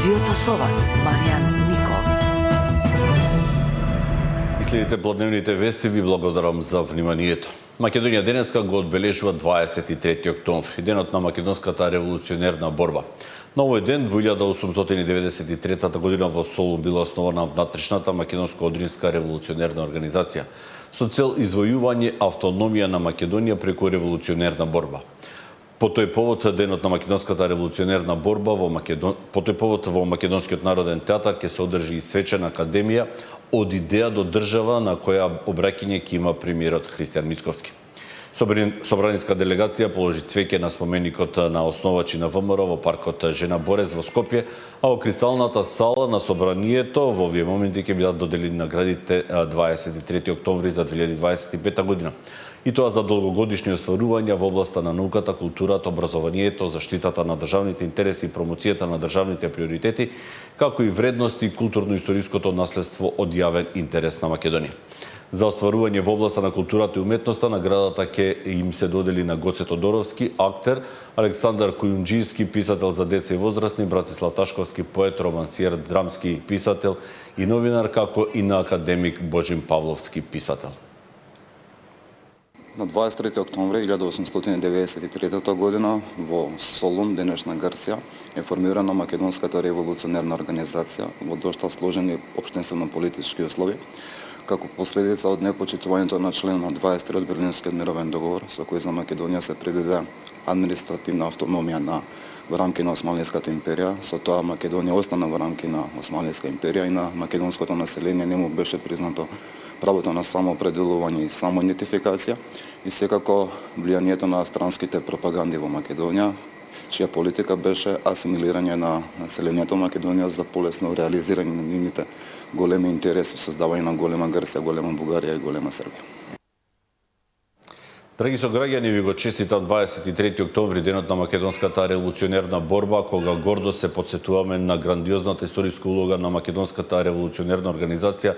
студиото со вас, Маријан Ников. Следите плодневните вести, ви благодарам за вниманието. Македонија денеска го одбележува 23 октомври, денот на македонската револуционерна борба. На овој ден, во 1893 година во Солун била основана внатрешната македонско-одринска револуционерна организација со цел извојување автономија на Македонија преку револуционерна борба. По тој повод, денот на македонската револуционерна борба во Македонскиот народен театар ќе се одржи и свечена академија од идеја до држава, на која обраќање ќе има премиерот Христијан Мицковски. Собраниска делегација положи цвеќе на споменикот на основачи на ВМРО во паркот Жена Борез во Скопје, а во кристалната сала на собранието во овие моменти ќе бидат доделени наградите 23 октомври за 2025 година. И тоа за долгогодишни остварувања во областа на науката, културата, образованието, заштитата на државните интереси и промоцијата на државните приоритети, како и вредности и културно-историското наследство од јавен интерес на Македонија. За остварување во областа на културата и уметноста, наградата ќе им се додели на Гоце Тодоровски, актер, Александар Којунџијски, писател за деца и возрастни, Братислав Ташковски, поет, романсиер, драмски писател и новинар, како и на академик Божин Павловски, писател. На 23 октомври 1893 година во Солун, денешна Грција, е формирана Македонската револуционерна организација во дошта сложени општествено-политички услови, како последица од непочитувањето на член на 23 од Берлинскиот мировен договор, со кој за Македонија се предвиде административна автономија во рамки на Османлиската империја. Со тоа Македонија остана во рамки на Османлиска империја и на македонското население не му беше признато правото на самоопределување и самоидентификација, и секако влијанието на странските пропаганди во Македонија, чија политика беше асимилирање на населението Македонија за полесно реализирање на нивните големи интереси, создавање на голема Грција, голема Бугарија и голема Србија. Драги сограѓани, ви го честитам 23 октомври, денот на македонската револуционерна борба, кога гордо се потсетуваме на грандиозната историска улога на македонската револуционерна организација,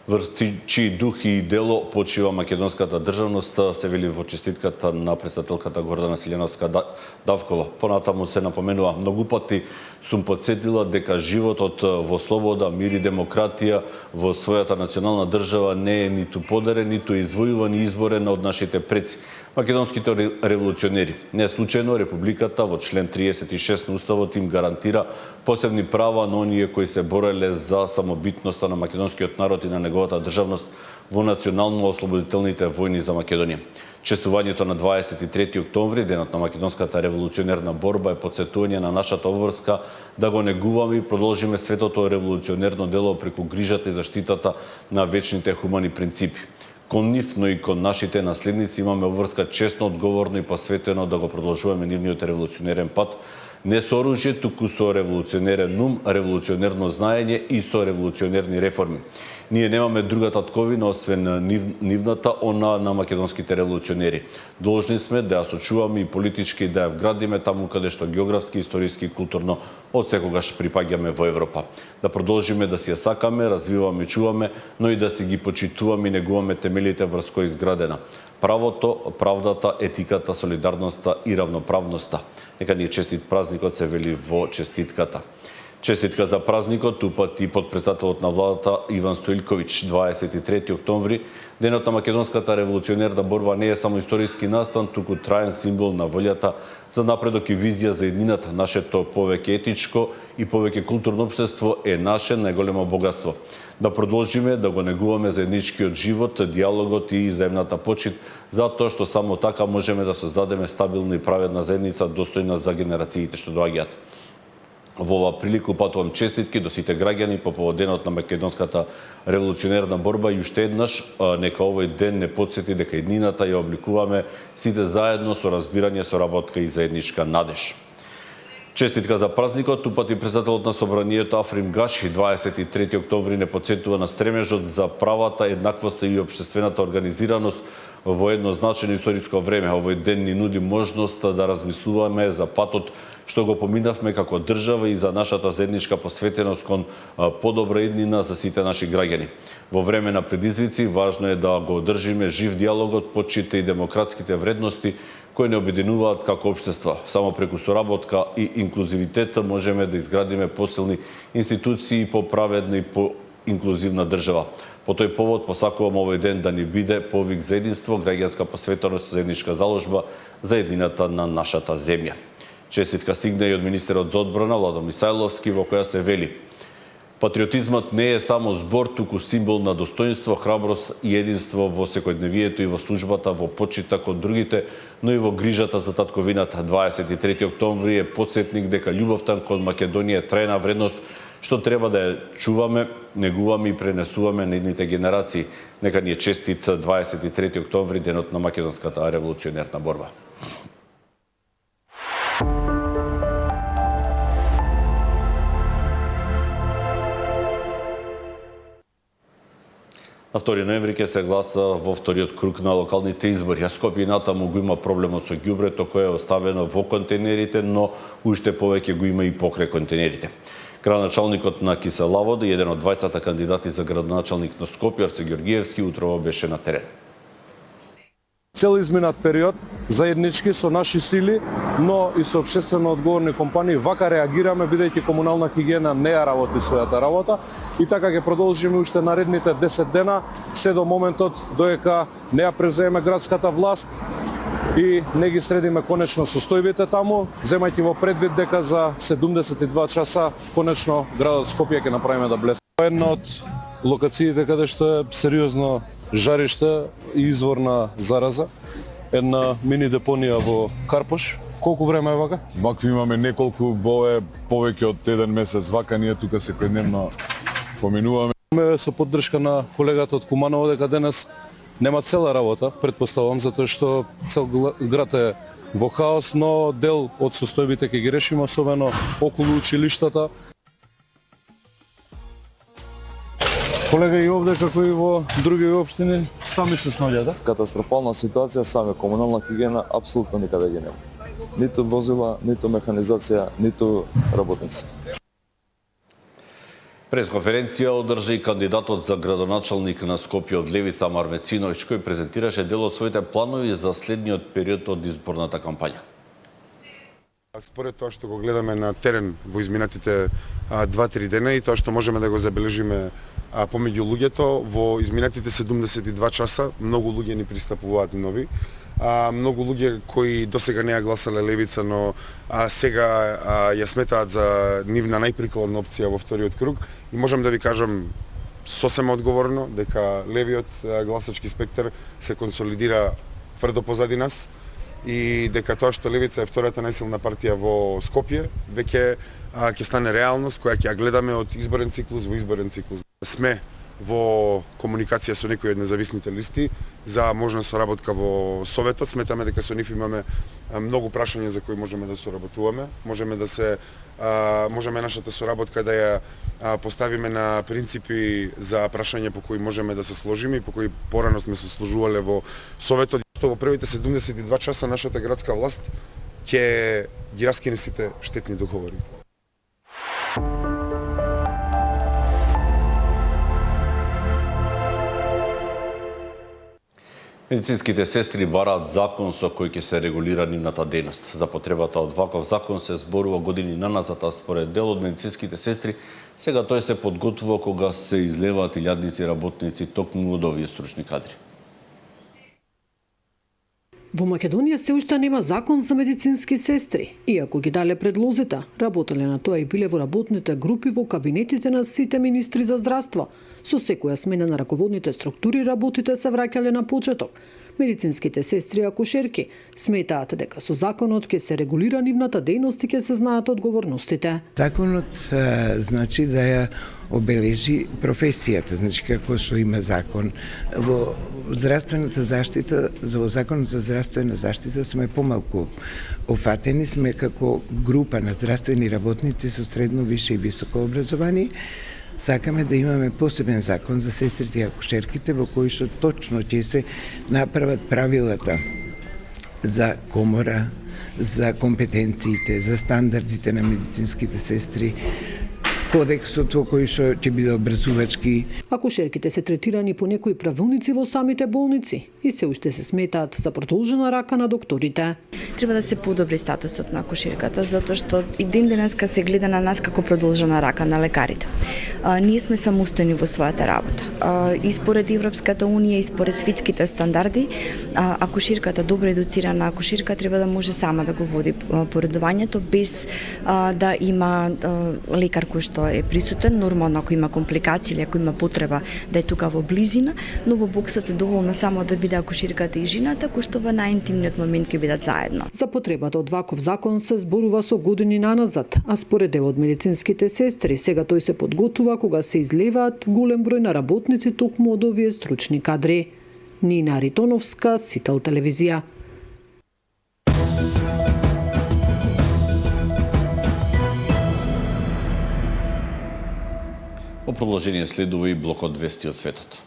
врз чии дух и дело почива македонската државност, се вели во честитката на председателката Гордана Силјановска Давкова. Понатаму се напоменува: многу пати сум потсетила дека животот во слобода, мир и демократија во својата национална држава не е ниту подарен, ниту извојуван и изборен од нашите предци, македонските револуционери. Не случајно Републиката во член 36 на Уставот им гарантира посебни права на оние кои се бореле за самобитноста на македонскиот народ и на неговата државност во национално-ослободителните војни за Македонија. Честувањето на 23 октомври, денот на македонската револуционерна борба, е потсетување на нашата обврска да го негуваме и продолжиме светото револуционерно дело преку грижата и заштитата на вечните хумани принципи. Кон нив, но и кон нашите наследници имаме обврска честно, одговорно и посветено да го продолжуваме нивниот револуционерен пат, не со оружје, туку со револуционерен ум, револуционерно знаење и со револуционерни реформи. Ние немаме друга татковина освен нивната, она на македонските револуционери. Должни сме да ја сочуваме и политички да ја вградиме таму каде што географски, историски и културно од секогаш припаѓаме во Европа. Да продолжиме да си ја сакаме, развиваме и чуваме, но и да си ги почитуваме и негуваме темелите врз кои изградена: правото, правдата, етиката, солидарноста и равноправноста. Нека ни е честит празникот, се вели во честитката. Честитка за празникот упати подпредседателот на владата Иван Стоилковиќ. 23 октомври, денот на македонската револуционерна борба не е само историски настан, туку траен символ на волјата за напредок и визија за еднината. Нашето повеќе етичко и повеќе културно општество е наше најголемо богатство. Да продолжиме да го негуваме заедничкиот живот, диалогот и взаимната почит, затоа што само така можеме да создадеме стабилна и праведна заедница, достојна за генерациите што доаѓаат. Во оваа прилика упатувам честитки до сите граѓани по повод денот на македонската револуционерна борба и уште еднаш нека овој ден не потсети дека еднината ја обликуваме сите заедно со разбирање, соработка и заедничка надеж. Честитка за празникот упати председателот на собранието Африм Гаши. 23 октомври не потсетува на стремежот за правата, еднаквоста и општествената организираност во едно значено историско време. Овој ден ни нуди можност да размислуваме за патот што го поминавме како држава и за нашата заедничка посветеност кон подобра иднина за сите наши граѓани. Во време на предизвици важно е да го одржиме жив диалогот, почита и демократските вредности кои не обединуваат како општество. Само преку соработка и инклузивитет можеме да изградиме посилни институции и поправедна и поинклузивна држава. По тој повод посакувам овој ден да ни биде повик за единство, граѓанска посветеност, заедничка заложба за едината на нашата земја. Честитка стигна и од министерот за одбрана Владо Мисајловски, во која се вели: патриотизмот не е само збор, туку символ на достоинство, храброст и единство во секојдневието и во службата, во почита кон другите, но и во грижата за татковината. 23 октомври е потсетник дека љубовта кон Македонија е трајна вредност, што треба да ја чуваме, негуваме и пренесуваме на идните генерации. Нека ни е честит 23 октомври, денот на македонската револуционерна борба. На 2 ноември ќе се гласа во вториот круг на локалните избори. А Скопје и натаму го има проблемот со ѓубрето кое е оставено во контейнерите, но уште повеќе го има и покрај контейнерите. Градоначалникот на Киселавода и еден од двајцата кандидати за градоначалник на Скопје, Арце Ѓоргиевски, утрово беше на терен. Цел изминат период, заеднички со наши сили, но и со општествено одговорни компании, вака реагираме, бидејќи комунална хигиена не ја работи својата работа, и така ќе продолжиме уште наредните 10 дена, се до моментот доека не ја преземе градската власт и не ги средиме конечно состојбите таму, земајќи во предвид дека за 72 часа конечно градот Скопје ќе направиме да блесне. Една од локациите каде што е сериозно жариште и извор на зараза, една мини депонија во Карпош. Колку време е вака? Вакви имаме неколку, во е повеќе од 1 месец вака, ние тука секојдневно поминуваме. Со поддршка на колегата од Куманово дека денес нема цела работа, предпоставувам, затоа што цел град е во хаос, но дел од состојбите ќе ги решиме, особено околу училиштата. Колега, и овде, како и во други општини, сами се снаоѓате? Катастрофална ситуација, саме комунална хигиена апсолутно никаде ги нема. Ниту возила, ниту механизација, ниту работници. Пресконференција одржи кандидатот за градоначалник на Скопје од Левица Амар Мециновиќ, кој презентираше дел од своите планови за следниот период од изборната кампања. Според тоа што го гледаме на терен во изминатите 2-3 дена и тоа што можеме да го забележиме помеѓу луѓето, во изминатите 72 часа многу луѓе ни пристапуваат нови. Многу луѓе кои досега не ја гласале Левица, но сега ја сметаат за нивна најприкладна опција во вториот круг, и можам да ви кажам сосема одговорно дека левиот гласачки спектар се консолидира тврдо позади нас и дека тоа што Левица е втората најсилна партија во Скопје веќе ќе стане реалност која ќе ја гледаме од изборен циклус во изборен циклус. Сме во комуникација со некои од независните листи за можна соработка во Советот. Сметаме дека со нив имаме многу прашања за кои можеме да соработуваме. Можеме нашата соработка да ја поставиме на принципи за прашања по кои можеме да се сложиме и по кои порано сме се сложувале во Советот. Во првите 72 часа нашата градска власт ќе ги раскине сите штетни договори. Медицинските сестри бараат закон со кој ќе се регулира нивната дејност. За потребата од ваков закон се зборува години наназад, а според дел од медицинските сестри, сега тој се подготвува кога се излеваат илјадници работници токму од овие стручни кадри. Во Македонија се уште нема закон за медицински сестри, иако ги дале предлозите, работеле на тоа и биле во работните групи во кабинетите на сите министри за здравство. Со секоја смена на раководните структури работите се враќале на почеток. Медицинските сестри и акушерки сметаат дека со законот ќе се регулира нивната дејност и ќе се знаат одговорностите. Законот значи да ја обележи професијата, значи како што има закон во здравствената заштита, во законот за здравствена заштита сме помалку офатени, сме како група на здравствени работници со средно, висше и високо образование. Сакаме да имаме посебен закон за сестрите и акушерките во кој што точно ќе се направат правилата за комора, за компетенциите, за стандардите на медицинските сестри, кодексот во кој што ќе биде обрзувачки. Акушерките се третирани по некои правилници во самите болници и се уште се сметаат за продолжена рака на докторите. Треба да се подобри статусот на акушерката, затоа што и ден денеска се гледа на нас како продолжена рака на лекарите. Ние сме самостојни во својата работа. И според Европската унија и според светските стандарди, акушерката, добро едуцирана акушерка треба да може сама да го води поредувањето без да има лекар кој што е присутен, нормално ако има компликации или ако има потреба да е тука во близина, но во боксот е доволно само да биде акушерката и жената, кои што во најинтимниот момент ќе бидат заедно. За потребата од ваков закон се зборува со години наназад, а според дел од медицинските сестри, сега тој се подготвува кога се излеваат голем број на работници токму од овие стручни кадри. Нина Ритоновска, Сител телевизија. Во продолжение следува и блокот вести од светот.